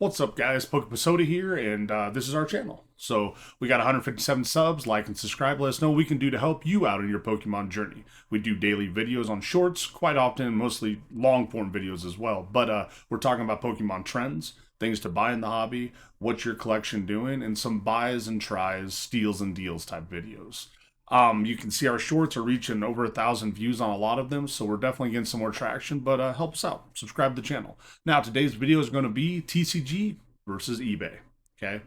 What's up, guys? Pokepasoda here, and this is our channel. So we got 157 subs. Like and subscribe. Let us know what we can do to help you out in your Pokemon journey. We do daily videos on shorts, quite often, mostly long form videos as well. But we're talking about Pokemon trends, things to buy in the hobby, what's your collection doing, and some buys and tries, steals and deals type videos. You can see our shorts are reaching over 1,000 views on a lot of them, so we're definitely getting some more traction. But help us out. Subscribe to the channel. Now, today's video is going to be TCG versus eBay. Okay,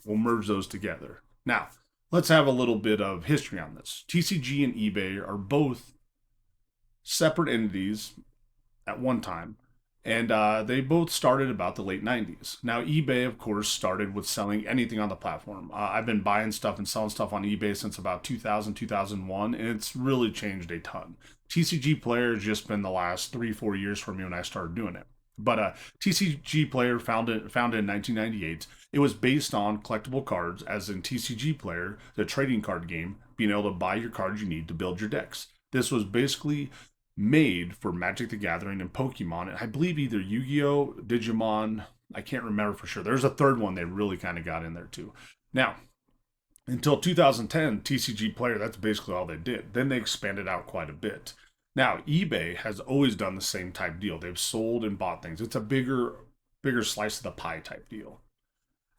we'll merge those together. Now, let's have a little bit of history on this. TCG and eBay are both separate entities at one time, and they both started about the late 90s. Now, eBay, of course, started with selling anything on the platform. I've been buying stuff and selling stuff on eBay since about 2000, 2001, and it's really changed a ton. TCG Player has just been the last 3, 4 years for me when I started doing it. But TCG Player founded in 1998. It was based on collectible cards, as in TCG Player, the trading card game, being able to buy your cards you need to build your decks. This was basically made for Magic the Gathering and Pokemon. And I believe either Yu Gi Oh!, Digimon, I can't remember for sure. There's a third one they really kind of got in there too. Now, until 2010, TCG Player, that's basically all they did. Then they expanded out quite a bit. Now, eBay has always done the same type deal. They've sold and bought things. It's a bigger slice of the pie type deal.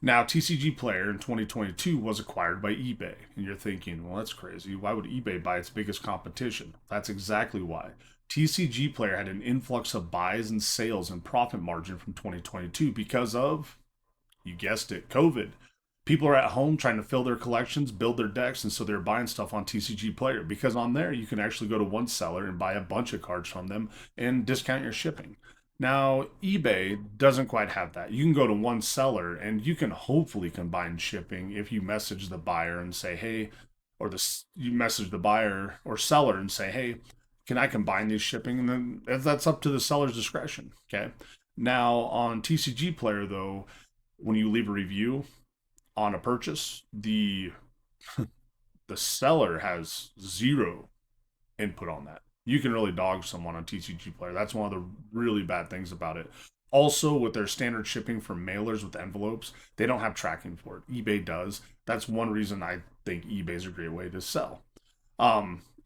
Now, TCG Player in 2022 was acquired by eBay. And you're thinking, well, that's crazy. Why would eBay buy its biggest competition? That's exactly why. TCG Player had an influx of buys and sales and profit margin from 2022 because of, you guessed it, COVID. People are at home trying to fill their collections, build their decks, and so they're buying stuff on TCG Player because on there you can actually go to one seller and buy a bunch of cards from them and discount your shipping. Now, eBay doesn't quite have that. You can go to one seller and you can hopefully combine shipping if you message the buyer and say, hey, or you message the buyer or seller and say, hey, can I combine these shipping? And then that's up to the seller's discretion. Okay. Now, on TCG Player, though, when you leave a review on a purchase, the seller has zero input on that. You can really dog someone on TCG Player. That's one of the really bad things about it. Also, with their standard shipping for mailers with envelopes, they don't have tracking for it. eBay does. That's one reason I think eBay is a great way to sell.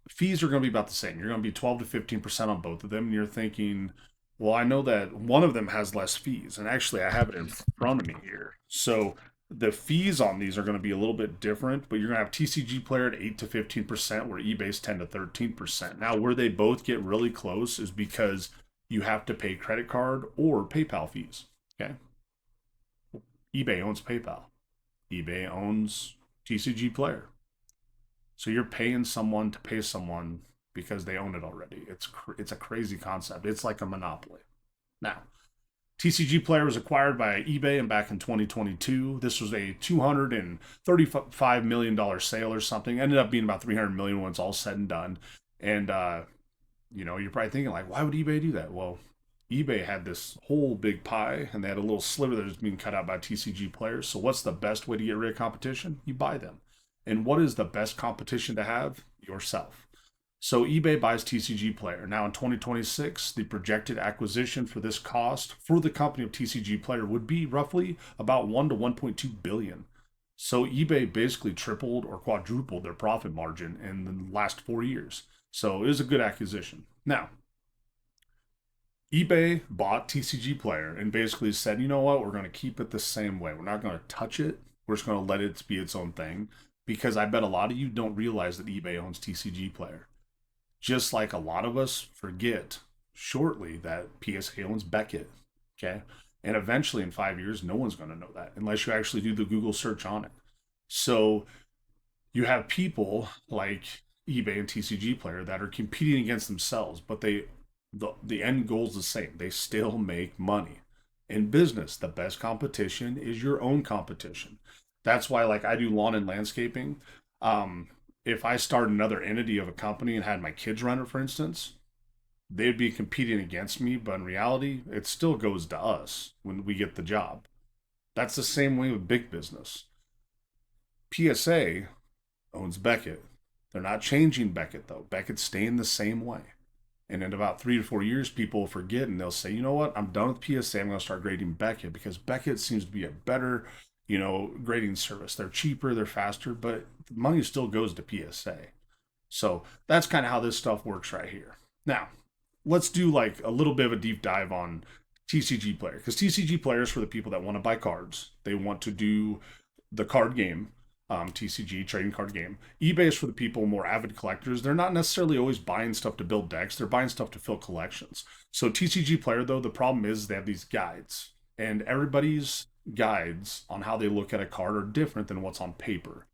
Fees are going to be about the same. You're going to be 12 to 15% on both of them. And you're thinking, well, I know that one of them has less fees. And actually, I have it in front of me here. So the fees on these are going to be a little bit different, but you're going to have TCG Player at 8 to 15%, where eBay's 10 to 13%. Now, where they both get really close is because you have to pay credit card or PayPal fees. Okay. eBay owns PayPal, eBay owns TCG Player. So you're paying someone to pay someone because they own it already. It's a crazy concept. It's like a monopoly. Now, TCG Player was acquired by eBay and back in 2022. This was a $235 million sale or something. Ended up being about 300 million when it's all said and done. And you're probably thinking like, why would eBay do that? Well, eBay had this whole big pie, and they had a little sliver that was being cut out by TCG players. So what's the best way to get rid of competition? You buy them. And what is the best competition to have? Yourself. So eBay buys TCG Player. Now in 2026, the projected acquisition for this cost for the company of TCG Player would be roughly about 1 to 1.2 billion. So eBay basically tripled or quadrupled their profit margin in the last 4 years. So it was a good acquisition. Now, eBay bought TCG Player and basically said, you know what, we're going to keep it the same way. We're not going to touch it. We're just going to let it be its own thing. Because I bet a lot of you don't realize that eBay owns TCG Player. Just like a lot of us forget shortly that PSA owns Beckett. Okay. And eventually in 5 years, no one's going to know that unless you actually do the Google search on it. So you have people like eBay and TCG Player that are competing against themselves, but the end goal is the same. They still make money. In business, the best competition is your own competition. That's why, like, I do lawn and landscaping. If I start another entity of a company and had my kids run it, for instance, they'd be competing against me, but in reality, it still goes to us when we get the job. That's the same way with big business. PSA owns Beckett. They're not changing Beckett, though. Beckett's staying the same way. And in about 3 to 4 years, people will forget and they'll say, you know what, I'm done with PSA. I'm going to start grading Beckett because Beckett seems to be a better, grading service. They're cheaper, they're faster, but the money still goes to PSA. So that's kind of how this stuff works right here. Now, let's do like a little bit of a deep dive on TCGplayer, because TCGplayer is for the people that want to buy cards. They want to do the card game, TCG trading card game. eBay is for the people more avid collectors. They're not necessarily always buying stuff to build decks. They're buying stuff to fill collections. So TCGplayer, though, the problem is they have these guides, and everybody's guides on how they look at a card are different than what's on paper.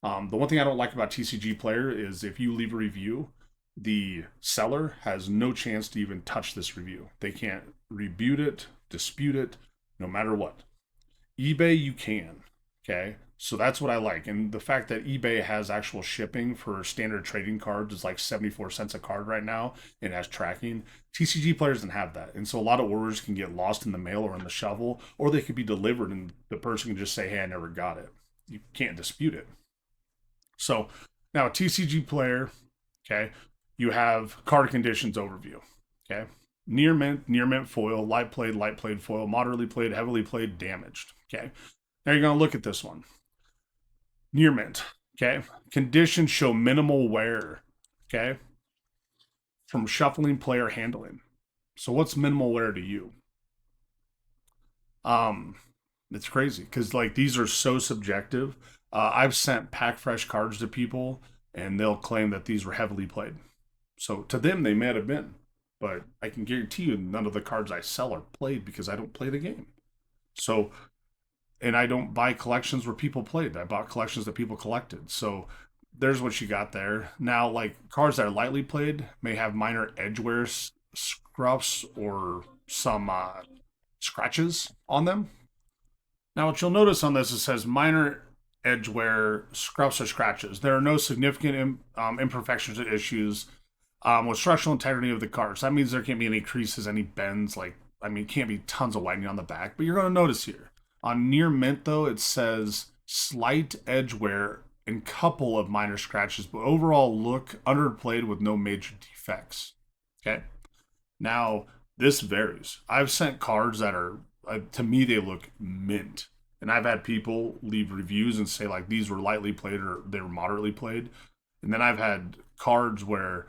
The one thing I don't like about TCGplayer is if you leave a review, the seller has no chance to even touch this review. They can't rebut it, dispute it, no matter what. eBay, you can. Okay. So that's what I like. And the fact that eBay has actual shipping for standard trading cards is like 74 cents a card right now and has tracking. TCGplayer doesn't have that. And so a lot of orders can get lost in the mail or in the shovel, or they could be delivered and the person can just say, hey, I never got it. You can't dispute it. So now TCGplayer, okay, you have card conditions overview. Okay. Near mint foil, light played foil, moderately played, heavily played, damaged. Okay. Now you're going to look at this one. Near mint. Okay. Conditions show minimal wear. Okay. From shuffling, player handling. So what's minimal wear to you? It's crazy because like these are so subjective. I've sent pack fresh cards to people and they'll claim that these were heavily played. So to them, they may have been, but I can guarantee you none of the cards I sell are played because I don't play the game. So, and I don't buy collections where people played. I bought collections that people collected. So there's what you got there. Now, like cards that are lightly played may have minor edge wear scuffs or some scratches on them. Now, what you'll notice on this, it says minor edge wear scuffs or scratches. There are no significant imperfections or issues with structural integrity of the cards. That means there can't be any creases, any bends. Can't be tons of whitening on the back. But you're going to notice here on near mint, though, it says slight edge wear and couple of minor scratches, but overall look underplayed with no major defects. Okay. Now this varies. I've sent cards that are to me they look mint, and I've had people leave reviews and say like these were lightly played or they were moderately played, and then I've had cards where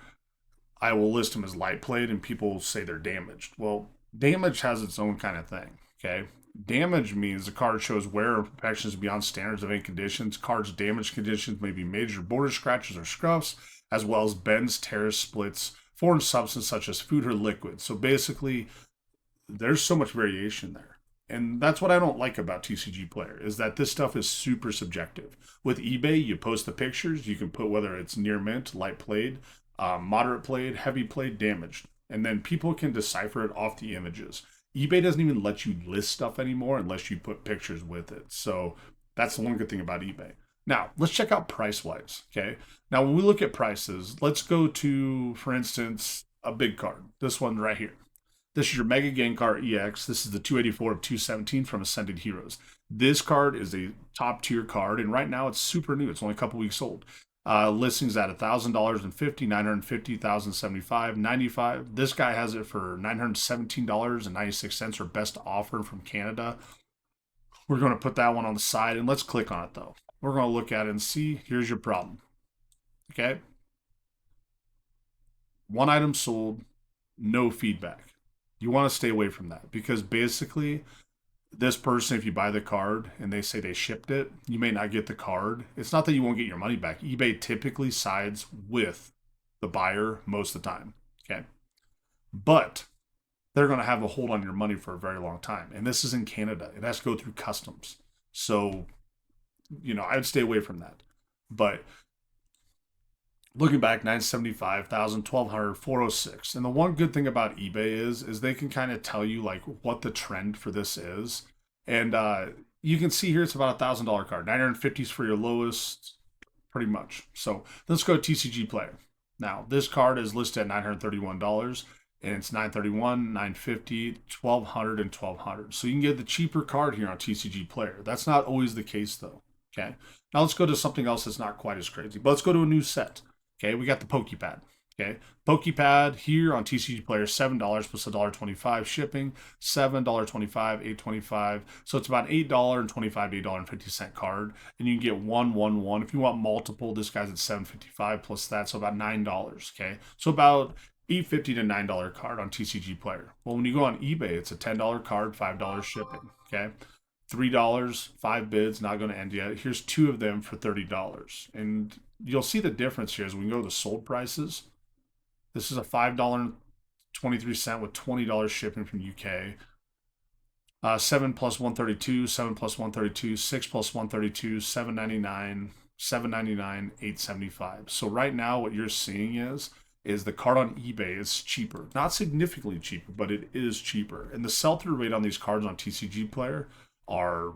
I will list them as light played and people say they're damaged. Well, damage has its own kind of thing. Okay. Damage means the card shows wear or imperfections beyond standards of any conditions. Cards' damage conditions may be major border scratches or scuffs, as well as bends, tears, splits, foreign substance such as food or liquid. So basically, there's so much variation there. And that's what I don't like about TCGplayer, is that this stuff is super subjective. With eBay, you post the pictures, you can put whether it's near mint, light played, moderate played, heavy played, damaged. And then people can decipher it off the images. eBay doesn't even let you list stuff anymore unless you put pictures with it. So that's the one good thing about eBay. Now, let's check out price-wise, okay? Now, when we look at prices, let's go to, for instance, a big card. This one right here. This is your Mega Gengar EX. This is the 284 of 217 from Ascended Heroes. This card is a top-tier card, and right now it's super new. It's only a couple weeks old. Listings at $1,000 and $50, $950, $1,075, $95. This guy has it for $917.96, or best offer from Canada. We're going to put that one on the side, and let's click on it though. We're going to look at it and see. Here's your problem. Okay. One item sold, no feedback. You want to stay away from that because basically this person, if you buy the card and they say they shipped it, you may not get the card. It's not that you won't get your money back. eBay typically sides with the buyer most of the time. Okay. But they're going to have a hold on your money for a very long time. And this is in Canada. It has to go through customs. So, I would stay away from that. But looking back, 975, 1,000, 1,200, 406. And the one good thing about eBay is they can kind of tell you like what the trend for this is. And you can see here it's about $1,000 card. 950 is for your lowest, pretty much. So let's go to TCGplayer. Now, this card is listed at $931. And it's $931, $950, $1,200, and $1,200. So you can get the cheaper card here on TCGplayer. That's not always the case though. Okay. Now let's go to something else that's not quite as crazy. But let's go to a new set. Okay, we got the Pokepad. Okay, PokePad here on TCGplayer, $7 plus $1.25 shipping, $7.25, $8.25. So it's about $8.25, $8.50 card, and you can get one. If you want multiple, this guy's at $7.55 plus that, so about $9. Okay, so about $8.50 to $9 card on TCGplayer. Well, when you go on eBay, it's a $10 card, $5 shipping. Okay, $3, 5 bids, not going to end yet. Here's two of them for $30, and you'll see the difference here as we go to the sold prices. This is a $5.23 with $20 shipping from UK. 7 plus 132, 7 plus 132, 6 plus 132, 799, 799, 875. So right now what you're seeing is the card on eBay is cheaper. Not significantly cheaper, but it is cheaper. And the sell-through rate on these cards on TCGplayer are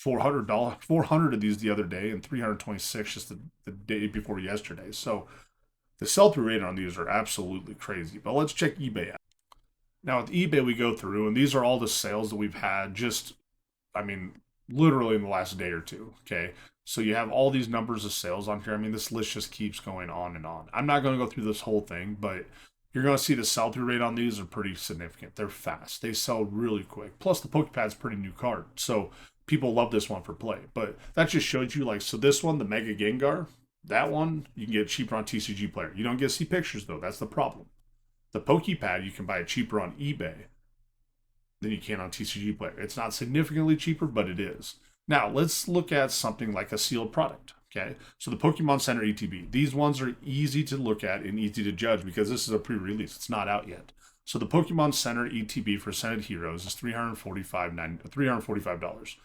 $400. 400 of these the other day and 326 just the day before yesterday. So the sell-through rate on these are absolutely crazy. But let's check eBay out. Now with eBay, we go through, and these are all the sales that we've had just, I mean, literally in the last day or two. Okay. So you have all these numbers of sales on here. I mean, this list just keeps going on and on. I'm not going to go through this whole thing, but you're going to see the sell-through rate on these are pretty significant. They're fast. They sell really quick. Plus, the PokePad's a pretty new card. So people love this one for play. But that just shows you, like, so this one, the Mega Gengar, that one, you can get cheaper on TCGplayer. You don't get to see pictures, though. That's the problem. The PokePad, you can buy it cheaper on eBay than you can on TCGplayer. It's not significantly cheaper, but it is. Now, let's look at something like a sealed product. Okay, so the Pokemon Center ETB. These ones are easy to look at and easy to judge because this is a pre-release. It's not out yet. So the Pokemon Center ETB for Scented Heroes is $345.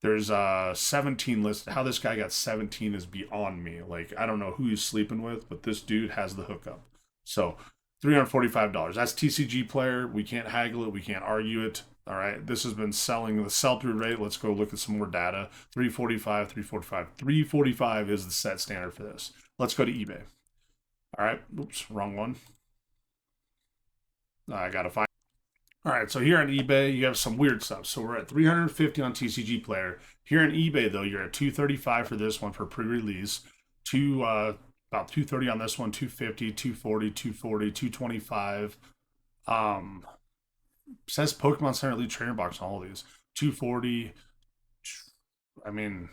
There's 17 listed. How this guy got 17 is beyond me. Like, I don't know who he's sleeping with, but this dude has the hookup. So $345. That's TCGplayer. We can't haggle it. We can't argue it. All right. This has been selling. The sell-through rate, let's go look at some more data. 345, 345. 345 is the set standard for this. Let's go to eBay. All right. Oops, wrong one. I got to find. All right, so here on eBay, you have some weird stuff. So we're at 350 on TCGplayer. Here on eBay, though, you're at 235 for this one for pre-release. About 230 on this one, 250, 240, 240, 225. Says Pokemon Center Elite Trainer Box on all of these. 240. I mean,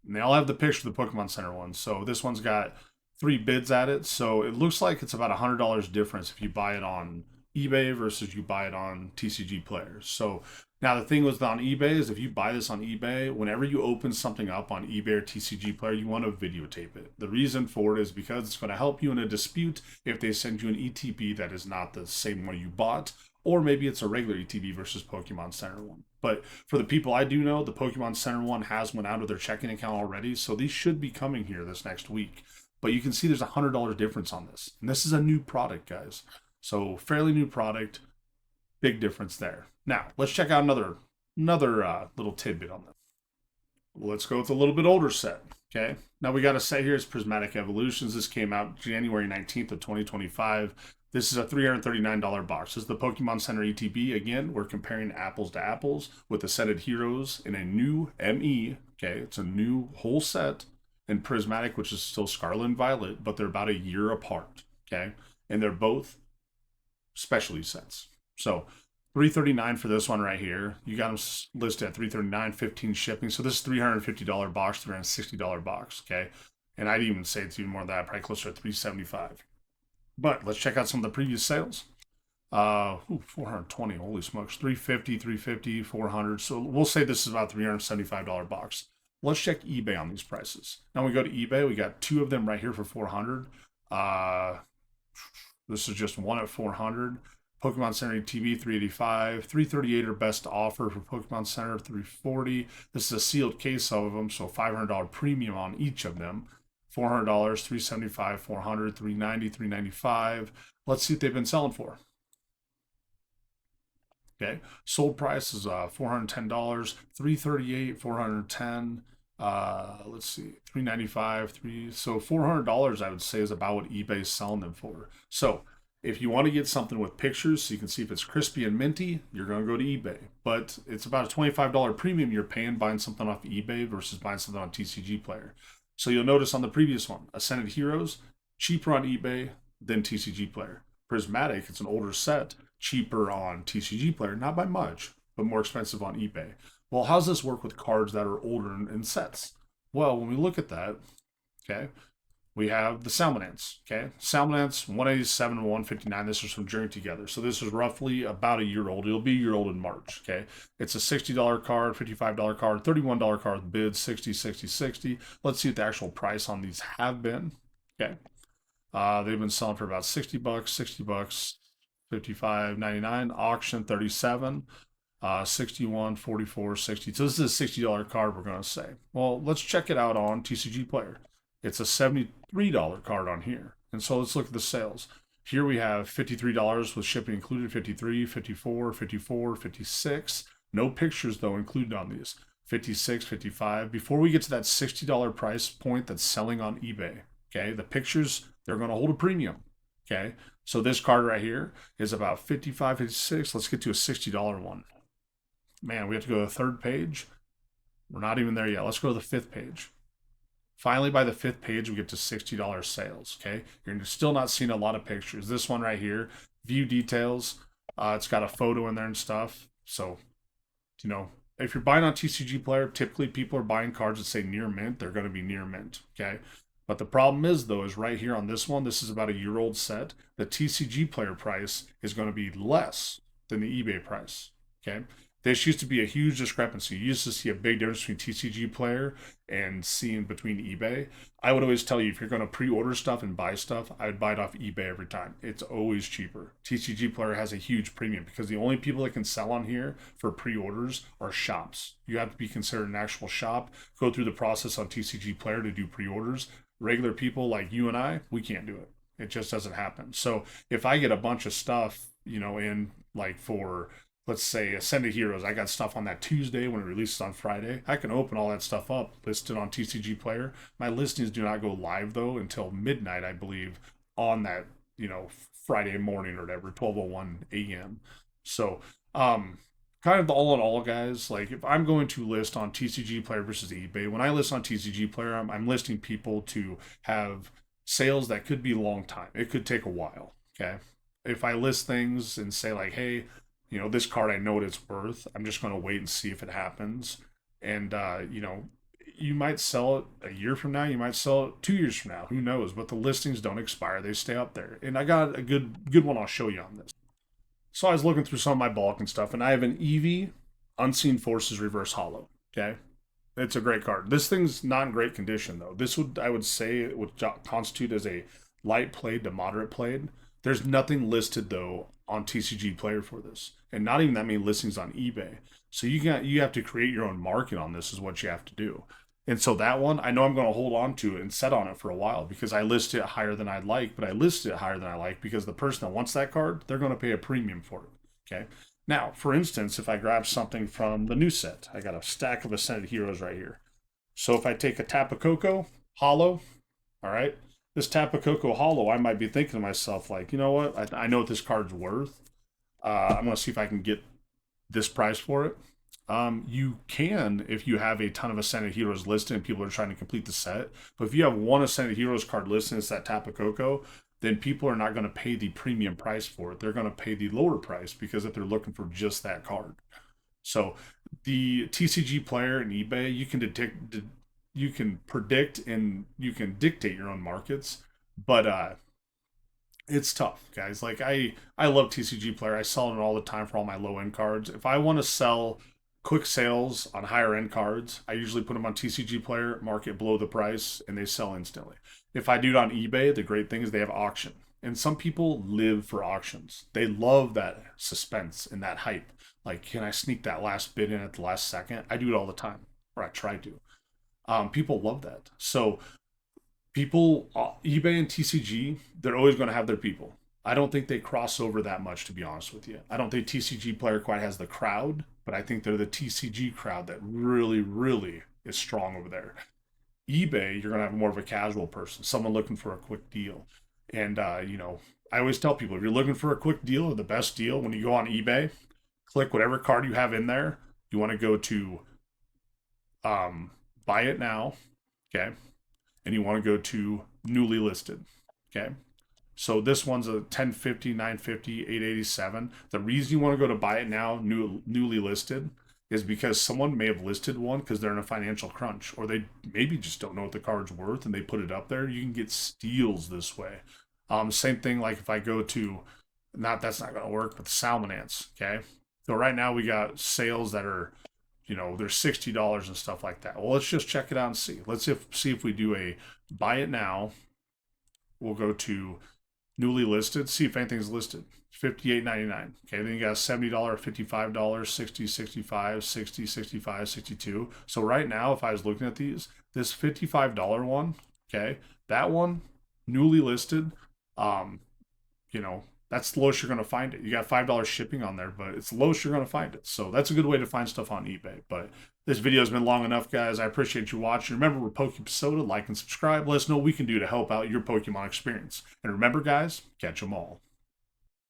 they all have the picture of the Pokemon Center one. So this one's got 3 bids at it. So it looks like it's about $100 difference if you buy it on eBay versus you buy it on TCGplayer. So now the thing with on eBay is if you buy this on eBay, whenever you open something up on eBay or TCGplayer, you want to videotape it. The reason for it is because it's going to help you in a dispute if they send you an ETB that is not the same one you bought, or maybe it's a regular ETB versus Pokemon Center one. But for the people I do know, the Pokemon Center one has went out of their checking account already, so these should be coming here this next week. But you can see there's $100 difference on this. And this is a new product, guys. So fairly new product, big difference there. Now let's check out another little tidbit on this. Let's go with a little bit older set. Okay. Now we got a set here. It's Prismatic Evolutions. This came out January 19th of 2025. This is a $339 box. This is the Pokemon Center ETB. Again, we're comparing apples to apples with the Scented Heroes in a new ME. Okay. It's a new whole set, and Prismatic, which is still Scarlet and Violet, but they're about a year apart. Okay. And they're both specialty sets. So $339 for this one right here. You got them listed at $339, 15 shipping. So this is $350 box, $360 box. Okay. And I'd even say it's even more than that, probably closer to $375. But let's check out some of the previous sales. 420, holy smokes. 350, 350, 400. So we'll say this is about $375 box. Let's check eBay on these prices. Now we go to eBay. We got 2 of them right here for 400. This is just one at 400. Pokemon Center TV 385, 338 are best offer for Pokemon Center 340. This is a sealed case of them, so $500 premium on each of them. $400, 375, 400, 390, 395. Let's see what they've been selling for. Okay, sold price is $410, 338, 410. Let's see, 395, so $400 I would say is about what eBay's selling them for. So if you want to get something with pictures so you can see if it's crispy and minty, you're going to go to eBay. But it's about a $25 premium you're paying buying something off eBay versus buying something on TCGplayer. So you'll notice on the previous one, Ascended Heroes, cheaper on eBay, than TCGplayer. Prismatic, it's an older set, cheaper on TCGplayer, not by much, but more expensive on eBay. Well, how's this work with cards that are older in sets? Well, when we look at that, okay, we have the Salmonance. Okay, Salmonance 187 and 159. This is from Journey Together. So this is roughly about a year old. It'll be a year old in March. Okay, it's a $60 card, $55 card, $31 card bid, 60, 60, 60. Let's see what the actual price on these have been. Okay, they've been selling for about 60 bucks, 60 bucks, 55.99. Auction 37. 61, 44, 60. So this is a $60 card, we're going to say. Well, let's check it out on TCGplayer. It's a $73 card on here. And so let's look at the sales. Here we have $53 with shipping included, 53, 54, 54, 56. No pictures, though, included on these. 56, 55. Before we get to that $60 price point that's selling on eBay, okay, the pictures, they're going to hold a premium, okay? So this card right here is about 55, 56. Let's get to a $60 one. Man, we have to go to the third page. We're not even there yet. Let's go to the fifth page. Finally, by the fifth page, we get to $60 sales. Okay, you're still not seeing a lot of pictures. This one right here, view details. It's got a photo in there and stuff. So, you know, if you're buying on TCGplayer, typically people are buying cards that say near mint. They're going to be near mint. Okay, but the problem is though, is right here on this one. This is about a year-old set. The TCGplayer price is going to be less than the eBay price. Okay. This used to be a huge discrepancy. You used to see a big difference between TCGplayer and seeing between eBay. I would always tell you, if you're going to pre-order stuff and buy stuff, I would buy it off eBay every time. It's always cheaper. TCGplayer has a huge premium because the only people that can sell on here for pre-orders are shops. You have to be considered an actual shop, go through the process on TCGplayer to do pre-orders. Regular people like you and I, we can't do it. It just doesn't happen. So if I get a bunch of stuff, you know, in like for, let's say, Ascended Heroes, I got stuff on that Tuesday when it releases on Friday. I can open all that stuff up, list it on TCGplayer. My listings do not go live though until midnight, I believe, on that, you know, Friday morning or whatever, 12:01 a.m. So, kind of the all in all, guys. Like if I'm going to list on TCGplayer versus eBay, when I list on TCGplayer, I'm listing people to have sales that could be a long time. It could take a while. Okay. If I list things and say like, hey, you know, this card I know what it's worth, I'm just going to wait and see if it happens. And, you know, you might sell it a year from now, you might sell it 2 years from now, who knows? But the listings don't expire, they stay up there. And I got a good one I'll show you on this. So I was looking through some of my bulk and stuff, and I have an Eevee Unseen Forces Reverse Hollow. Okay, it's a great card. This thing's not in great condition though. This would, I would say, it would constitute as a light played to moderate played. There's nothing listed though on TCGplayer for this, and not even that many listings on eBay. So you have to create your own market on this is what you have to do. And so that one, I know I'm going to hold on to it and set on it for a while because I list it higher than I'd like, but I list it higher than I like because the person that wants that card, they're going to pay a premium for it. Okay. Now, for instance, if I grab something from the new set, I got a stack of Ascended Heroes right here. So if I take a Tapu Koko Hollow, all right, this Tapu Koko Hollow, I might be thinking to myself, like, you know what? I know what this card's worth. I'm going to see if I can get this price for it. You can if you have a ton of Ascended Heroes listed and people are trying to complete the set. But if you have one Ascended Heroes card listed, it's that Tapu Koko, then people are not going to pay the premium price for it. They're going to pay the lower price because if they're looking for just that card. So the TCGplayer and eBay, you can predict and you can dictate your own markets, but it's tough, guys. Like I love TCGplayer. I sell it all the time for all my low end cards. If I want to sell quick sales on higher end cards, I usually put them on TCGplayer, market below the price, and they sell instantly. If I do it on eBay, the great thing is they have auction. And some people live for auctions. They love that suspense and that hype. Like, can I sneak that last bid in at the last second? I do it all the time, or I try to. People love that. So people, eBay and TCG, they're always going to have their people. I don't think they cross over that much, to be honest with you. I don't think TCGplayer quite has the crowd, but I think they're the TCG crowd that really, really is strong over there. eBay, you're going to have more of a casual person, someone looking for a quick deal. And, you know, I always tell people if you're looking for a quick deal or the best deal, when you go on eBay, click whatever card you have in there. You want to go to buy it now, okay? And you want to go to newly listed, okay? So this one's a 1050, 950, 887. The reason you want to go to buy it now, newly listed, is because someone may have listed one because they're in a financial crunch, or they maybe just don't know what the card's worth and they put it up there. You can get steals this way. Same thing like if I go to, not that's not going to work, but the Salmon Ants. Okay, so right now we got sales that are, they're $60 and stuff like that. Well, let's just check it out and see. Let's see if we do a buy it now. We'll go to newly listed, see if anything's listed. $58.99. Okay, then you got $70, $55, $60, $65, $60, $65, $62. So right now, if I was looking at these, this $55 one, okay, that one newly listed, that's the lowest you're going to find it. You got $5 shipping on there, but it's the lowest you're going to find it. So that's a good way to find stuff on eBay. But this video has been long enough, guys. I appreciate you watching. Remember, we're Pokesoda. Like and subscribe. Let us know what we can do to help out your Pokemon experience. And remember, guys, catch them all.